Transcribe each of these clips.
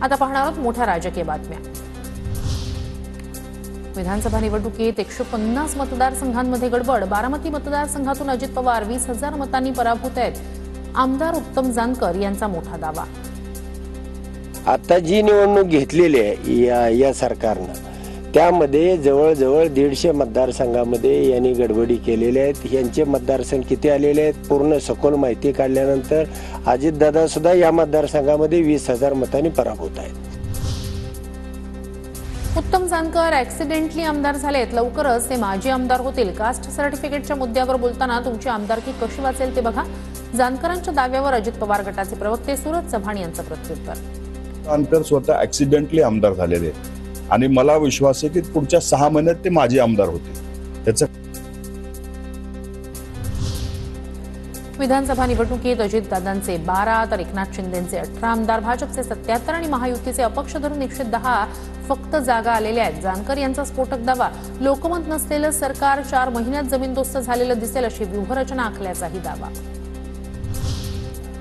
आता पाहणार आहोत मोठ्या राजकीय बातम्या। विधानसभा निवडणुकीत 150 मतदारसंघांमध्ये गडबड। बारामती मतदारसंघातून अजित पवार 20,000 मतांनी पराभूत आहेत। आमदार उत्तम जानकर यांचा मोठा दावा। आता जी निवडणूक घेतलेली आहे या सरकारनं त्यामध्ये जवळजवळ 150 मतदारसंघामध्ये यांनी गडबडी केलेल्या आहेत। यांचे मतदारसंघ किती आलेले आहेत पूर्ण सखोल माहिती काढल्यानंतर अजितदादा सुद्धा या मतदारसंघामध्ये 20,000 मतांनी पराभूत आहेत। उत्तम जानकर ऍक्सिडेंटली आमदार झालेत। लवकरच ते माजी आमदार होतील। कास्ट सर्टिफिकेटच्या मुद्द्यावर बोलताना तुमची आमदारकी कशी वाचेल ते बघा। जानकरांच्या दाव्यावर अजित पवार गटाचे प्रवक्ते सूरज चव्हाण यांचं प्रत्युत्तर। जानकर स्वतः ऍक्सिडेंटली आमदार झालेले आणि मला विश्वास आहे की पुढच्या 6 महिन्यात ते माजी आमदार होतील। त्याचं विधानसभा निवडणुकीत अजितदादांचे 12 तर एकनाथ शिंदेंचे 18 आमदार, भाजपचे 77 आणि महायुतीचे अपक्ष धरून 110 फक्त जागा आलेल्या आहेत। जानकर यांचा स्फोटक दावा, लोकमत नसलेलं सरकार 4 महिन्यात जमीनदोस्त झालेलं दिसेल अशी व्यूहरचना आखल्याचाही दावा।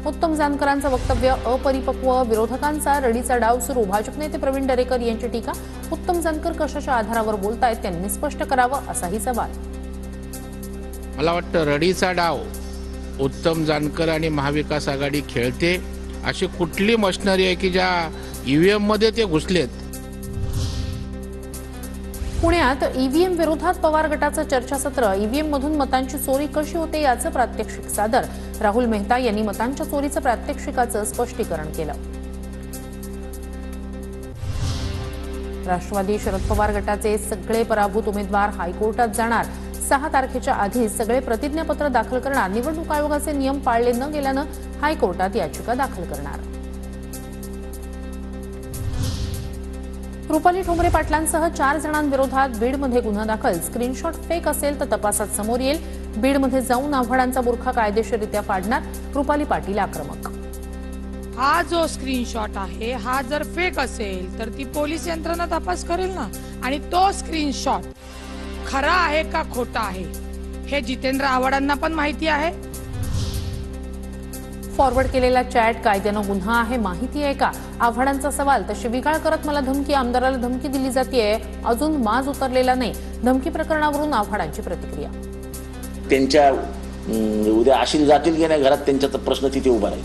उत्तम जानकरांचं वक्तव्य अपरिपक्व, विरोधकांचा रडीचा डाव सुरू। भाजप नेते प्रवीण दरेकर यांची टीका, उत्तम जानकर कशाच्या आधारावर बोलतायत त्यांनी स्पष्ट करावं असाही सवाल। मला वाटतं रडीचा डाव उत्तम जानकर आणि महाविकास आघाडी खेळते। अशी कुठली मशिनरी आहे की ज्या ईव्हीएम मध्ये ते घुसलेत। पुण्यात ईव्हीएम विरोधात पवार गटाचं चर्चासत्र। ईव्हीएम मधून मतांची चोरी कशी होते याचं प्रात्यक्षिक सादर। राहुल मेहता यांनी मतांच्या चोरीचं प्रात्यक्षिकाचं स्पष्टीकरण केलं। राष्ट्रवादी शरद पवार गटाचे सगळे पराभूत उमेदवार हायकोर्टात जाणार। 6 तारखेच्या आधी सगळे प्रतिज्ञापत्र दाखल करणार। निवडणूक आयोगाचे नियम पाळले न गेल्यानं हायकोर्टात याचिका दाखल करणार। रुपाली ठोंबरे पाटलांसह 4 जणांविरोधात बीडमध्ये गुन्हा दाखल। स्क्रीनशॉट फेक असेल तर तपासात समोर येईल। बीडमध्ये जाऊन आव्हाडांचा बुरखा कायदेशीररित्या फाडणार। रुपाली पाटील आक्रमक। हा जो स्क्रीनशॉट आहे हा जर फेक असेल तर ती पोलीस यंत्रणा तपास करेल ना, आणि तो स्क्रीनशॉट खरा आहे का खोटा आहे हे जितेंद्र आव्हाडांना पण माहिती आहे। फॉरवर्ड केलेला चॅट कायद्यानं गुन्हा आहे माहिती आहे का? आव्हाडांचा सवाल, तर शिवीगाळ करत मला धमकी, आमदाराला धमकी दिली जातेय, अजून माज उतरलेला नाही। धमकी प्रकरणावरून आव्हाडांची प्रतिक्रिया। त्यांच्या उद्या आशील जातील की नाही घरात त्यांचा प्रश्न तिथे उभा राहील।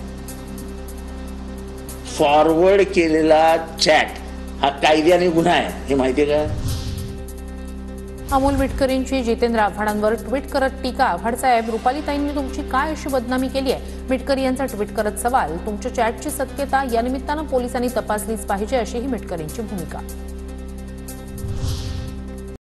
फॉरवर्ड केलेला चॅट हा कायद्याने गुन्हा आहे हे माहिती आहे का? अमोल मिटकरींची जितेंद्र आव्हाडांवर ट्विट करत टीका। आव्हाड साहेब, रुपालीताईंनी तुमची काय अशी बदनामी केली आहे? मिटकरी यांचा ट्विट करत सवाल, तुमच्या चॅटची सत्यता या निमित्तानं पोलिसांनी तपासलीच पाहिजे अशीही मिटकरींची भूमिका।